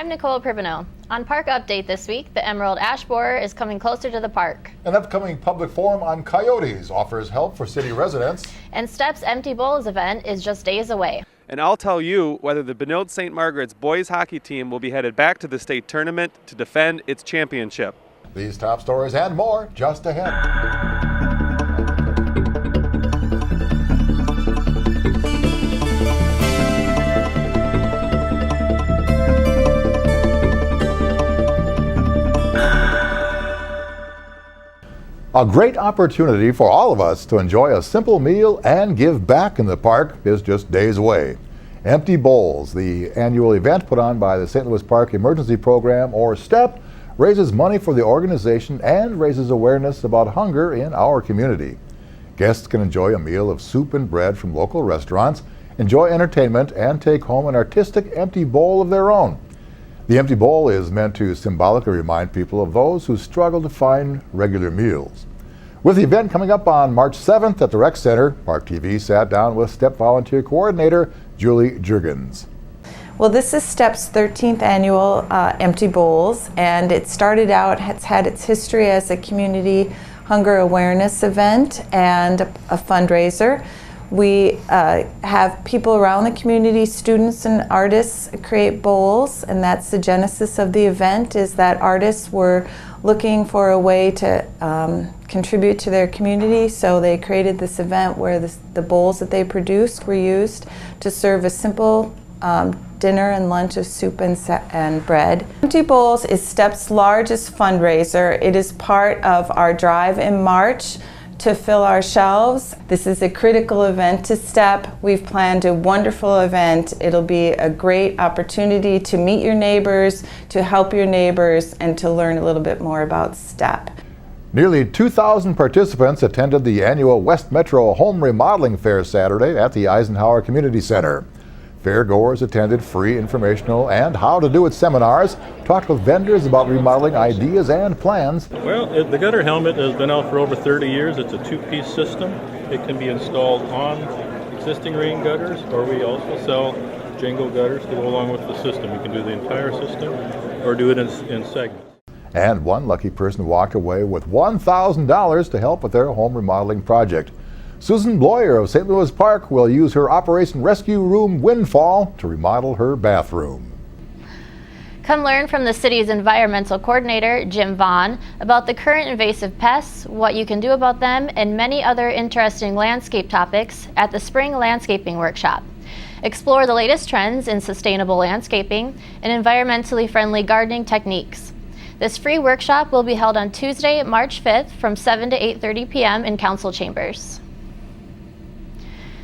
Nicole Privino. On Park Update this week, the emerald ash borer is coming closer to the park. An upcoming public forum on coyotes offers help for city residents. And STEP's Empty Bowls event is just days away. And I'll tell you whether the Benilde St. Margaret's boys hockey team will be headed back to the state tournament to defend its championship. These top stories and more just ahead. A great opportunity for all of us to enjoy a simple meal and give back in the park is just days away. Empty Bowls, the annual event put on by the St. Louis Park Emergency Program, or STEP, raises money for the organization and raises awareness about hunger in our community. Guests can enjoy a meal of soup and bread from local restaurants, enjoy entertainment, and take home an artistic empty bowl of their own. The Empty Bowl is meant to symbolically remind people of those who struggle to find regular meals. With the event coming up on March 7th at the Rec Center, Park TV sat down with STEP Volunteer Coordinator Julie Juergens. Well, this is STEP's 13th annual Empty Bowls, and it started out, it's had its history as a community hunger awareness event and a fundraiser. We have people around the community, students and artists, create bowls, and that's the genesis of the event, is that artists were looking for a way to contribute to their community, so they created this event where the bowls that they produced were used to serve a simple dinner and lunch of soup and bread. Empty Bowls is STEP's largest fundraiser. It is part of our drive in March to fill our shelves. This is a critical event to STEP. We've planned a wonderful event. It'll be a great opportunity to meet your neighbors, to help your neighbors, and to learn a little bit more about STEP. Nearly 2,000 participants attended the annual West Metro Home Remodeling Fair Saturday at the Eisenhower Community Center. Fairgoers attended free informational and how-to-do-it seminars, talked with vendors about remodeling ideas and plans. Well, the gutter helmet has been out for over 30 years. It's a two-piece system. It can be installed on existing rain gutters, or we also sell jingle gutters to go along with the system. You can do the entire system or do it in segments. And one lucky person walked away with $1,000 to help with their home remodeling project. Susan Bloyer of St. Louis Park will use her Operation Rescue Room windfall to remodel her bathroom. Come learn from the city's environmental coordinator, Jim Vaughn, about the current invasive pests, what you can do about them, and many other interesting landscape topics at the Spring Landscaping Workshop. Explore the latest trends in sustainable landscaping and environmentally friendly gardening techniques. This free workshop will be held on Tuesday, March 5th from 7 to 8:30 p.m. in council chambers.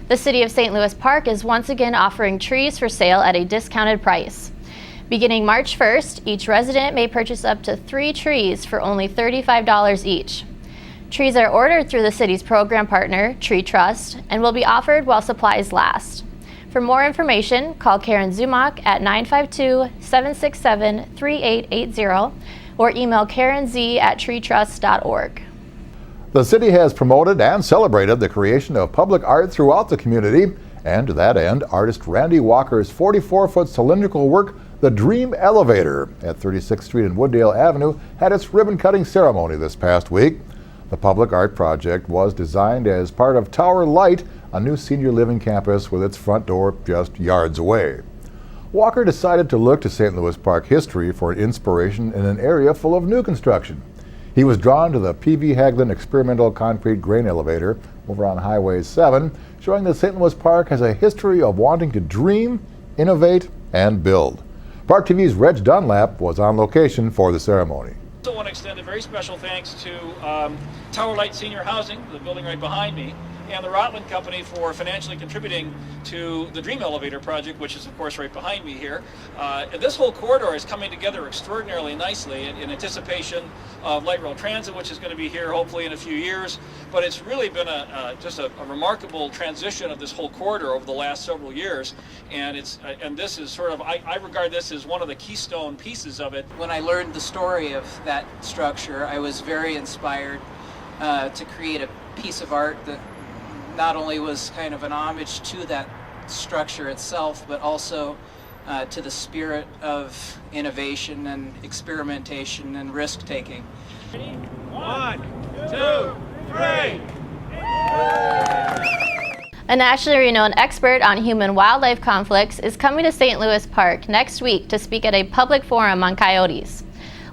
The City of St. Louis Park is once again offering trees for sale at a discounted price. Beginning March 1st, each resident may purchase up to 3 trees for only $35 each. Trees are ordered through the city's program partner, Tree Trust, and will be offered while supplies last. For more information, call Karen Zumach at 952-767-3880 or email karenz@treetrust.org. The city has promoted and celebrated the creation of public art throughout the community, and to that end, artist Randy Walker's 44-foot cylindrical work, The Dream Elevator, at 36th Street and Wooddale Avenue, had its ribbon-cutting ceremony this past week. The public art project was designed as part of Tower Light, a new senior living campus with its front door just yards away. Walker decided to look to St. Louis Park history for inspiration in an area full of new construction. He was drawn to the P.V. Hagelin experimental concrete grain elevator over on Highway 7, showing that St. Louis Park has a history of wanting to dream, innovate, and build. Park TV's Reg Dunlap was on location for the ceremony. I also want to extend a very special thanks to Tower Light Senior Housing, the building right behind me, and the Rotland Company for financially contributing to the Dream Elevator project, which is of course right behind me here. This whole corridor is coming together extraordinarily nicely in anticipation of light rail transit, which is going to be here hopefully in a few years. But it's really been just a remarkable transition of this whole corridor over the last several years, and this is sort of, I regard this as one of the keystone pieces of it. When I learned the story of that structure, I was very inspired to create a piece of art that not only was kind of an homage to that structure itself, but also to the spirit of innovation and experimentation and risk-taking. 1, 2, 3. A nationally renowned expert on human-wildlife conflicts is coming to St. Louis Park next week to speak at a public forum on coyotes.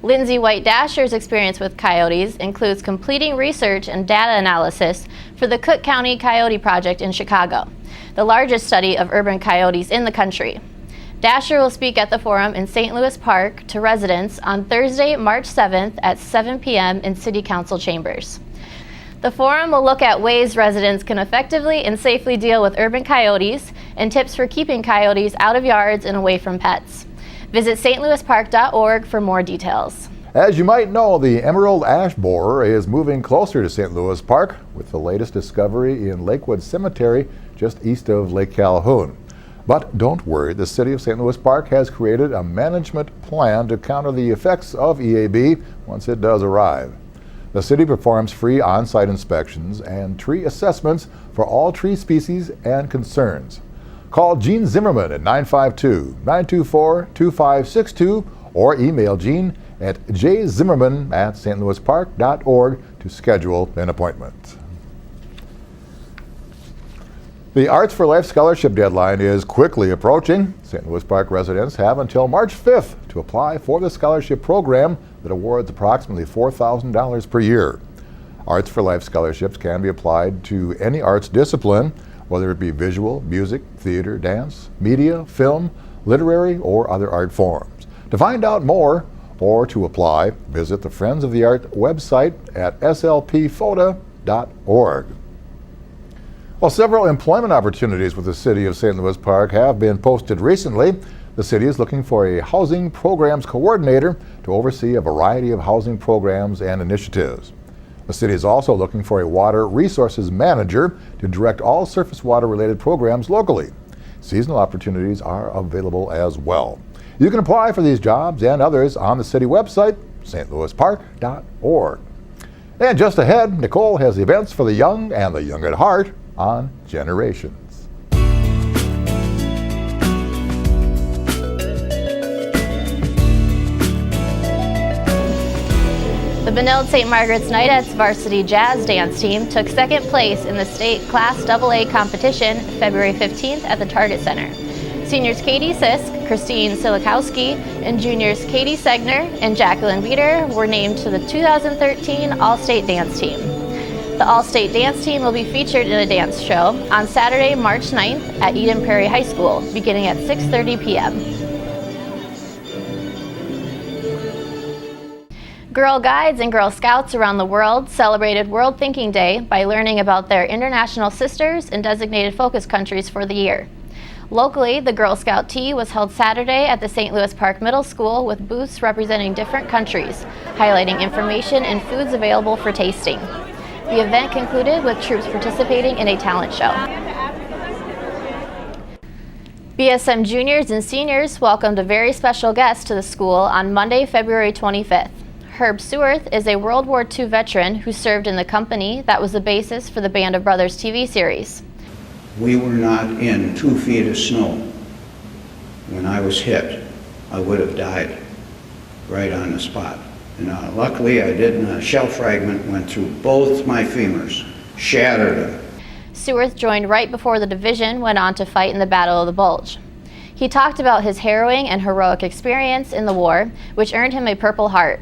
Lindsay White-Dasher's experience with coyotes includes completing research and data analysis for the Cook County Coyote Project in Chicago, the largest study of urban coyotes in the country. Dasher will speak at the forum in St. Louis Park to residents on Thursday, March 7th at 7 p.m. in City Council chambers. The forum will look at ways residents can effectively and safely deal with urban coyotes and tips for keeping coyotes out of yards and away from pets. Visit stlouispark.org for more details. As you might know, the emerald ash borer is moving closer to St. Louis Park with the latest discovery in Lakewood Cemetery just east of Lake Calhoun. But don't worry, the City of St. Louis Park has created a management plan to counter the effects of EAB once it does arrive. The city performs free on-site inspections and tree assessments for all tree species and concerns. Call Gene Zimmerman at 952-924-2562 or email Gene at jzimmerman@stlouispark.org to schedule an appointment. The Arts for Life scholarship deadline is quickly approaching. St. Louis Park residents have until March 5th to apply for the scholarship program that awards approximately $4,000 per year. Arts for Life scholarships can be applied to any arts discipline, whether it be visual, music, theater, dance, media, film, literary, or other art forms. To find out more or to apply, visit the Friends of the Art website at slpfoda.org. Well, several employment opportunities with the City of St. Louis Park have been posted recently. The city is looking for a housing programs coordinator to oversee a variety of housing programs and initiatives. The city is also looking for a water resources manager to direct all surface water related programs locally. Seasonal opportunities are available as well. You can apply for these jobs and others on the city website, stlouispark.org. And just ahead, Nicole has the events for the young and the young at heart on Generations. The Benilde St. Margaret's Knightheads varsity jazz dance team took second place in the state Class AA competition February 15th at the Target Center. Seniors Katie Sisk, Christine Silikowski, and juniors Katie Segner and Jacqueline Beater were named to the 2013 All-State Dance Team. The All-State Dance Team will be featured in a dance show on Saturday, March 9th at Eden Prairie High School, beginning at 6:30 p.m. Girl Guides and Girl Scouts around the world celebrated World Thinking Day by learning about their international sisters and designated focus countries for the year. Locally, the Girl Scout Tea was held Saturday at the St. Louis Park Middle School with booths representing different countries, highlighting information and foods available for tasting. The event concluded with troops participating in a talent show. BSM juniors and seniors welcomed a very special guest to the school on Monday, February 25th. Herb Seworth is a World War II veteran who served in the company that was the basis for the Band of Brothers TV series. We were not in 2 feet of snow. When I was hit, I would have died right on the spot. And luckily I didn't. A shell fragment went through both my femurs, shattered them. Seworth joined right before the division went on to fight in the Battle of the Bulge. He talked about his harrowing and heroic experience in the war, which earned him a Purple Heart.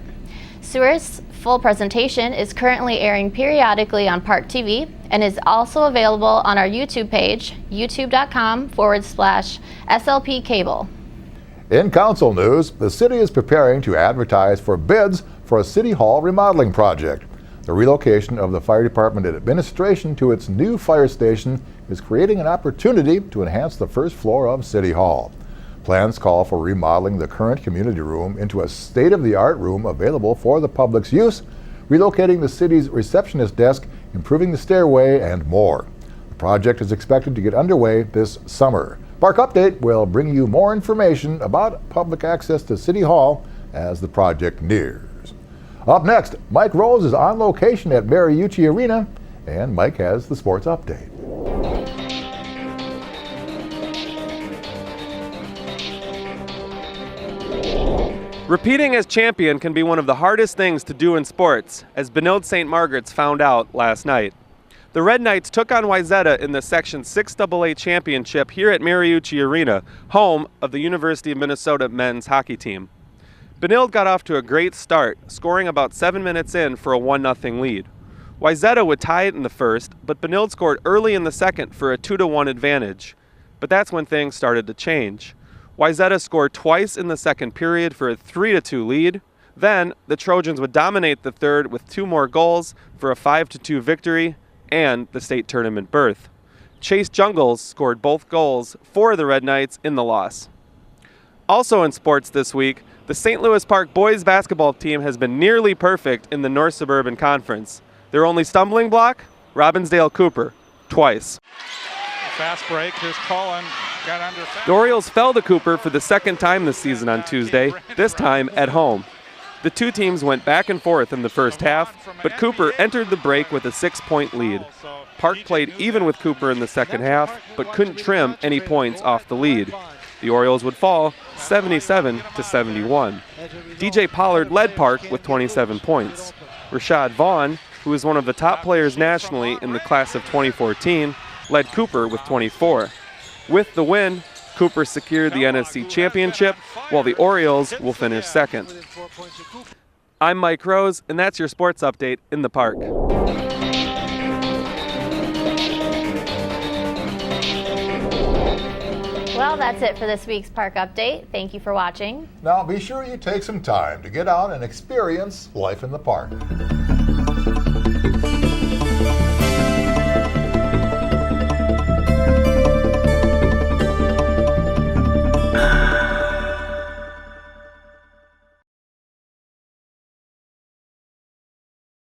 Seworth's full presentation is currently airing periodically on Park TV and is also available on our YouTube page, youtube.com/SLP Cable. In council news, the city is preparing to advertise for bids for a city hall remodeling project. The relocation of the fire department administration to its new fire station is creating an opportunity to enhance the first floor of City Hall. Plans call for remodeling the current community room into a state-of-the-art room available for the public's use, relocating the city's receptionist desk, improving the stairway, and more. The project is expected to get underway this summer. Park Update will bring you more information about public access to City Hall as the project nears. Up next, Mike Rose is on location at Mariucci Arena, and Mike has the sports update. Repeating as champion can be one of the hardest things to do in sports, as Benilde St. Margaret's found out last night. The Red Knights took on Wayzata in the Section 6AA Championship here at Mariucci Arena, home of the University of Minnesota men's hockey team. Benilde got off to a great start, scoring about 7 minutes in for a 1-0 lead. Wayzata would tie it in the first, but Benilde scored early in the second for a 2-1 advantage. But that's when things started to change. Wayzata scored twice in the second period for a 3-2 lead. Then, the Trojans would dominate the third with 2 more goals for a 5-2 victory and the state tournament berth. Chase Jungles scored both goals for the Red Knights in the loss. Also in sports this week, the St. Louis Park boys basketball team has been nearly perfect in the North Suburban Conference. Their only stumbling block? Robbinsdale Cooper, twice. Fast break. Here's Cullen. Got under. The Orioles fell to Cooper for the second time this season on Tuesday, this time at home. The two teams went back and forth in the first half, but Cooper entered the break with a 6-point lead. Park played even with Cooper in the second half, but couldn't trim any points off the lead. The Orioles would fall 77-71. DJ Pollard led Park with 27 points. Rashad Vaughn, who is one of the top players nationally in the class of 2014, led Cooper with 24. With the win, Cooper secured the NFC Championship, while the Orioles will finish second. I'm Mike Rose, and that's your sports update in the Park. Well, that's it for this week's Park Update. Thank you for watching. Now be sure you take some time to get out and experience life in the park.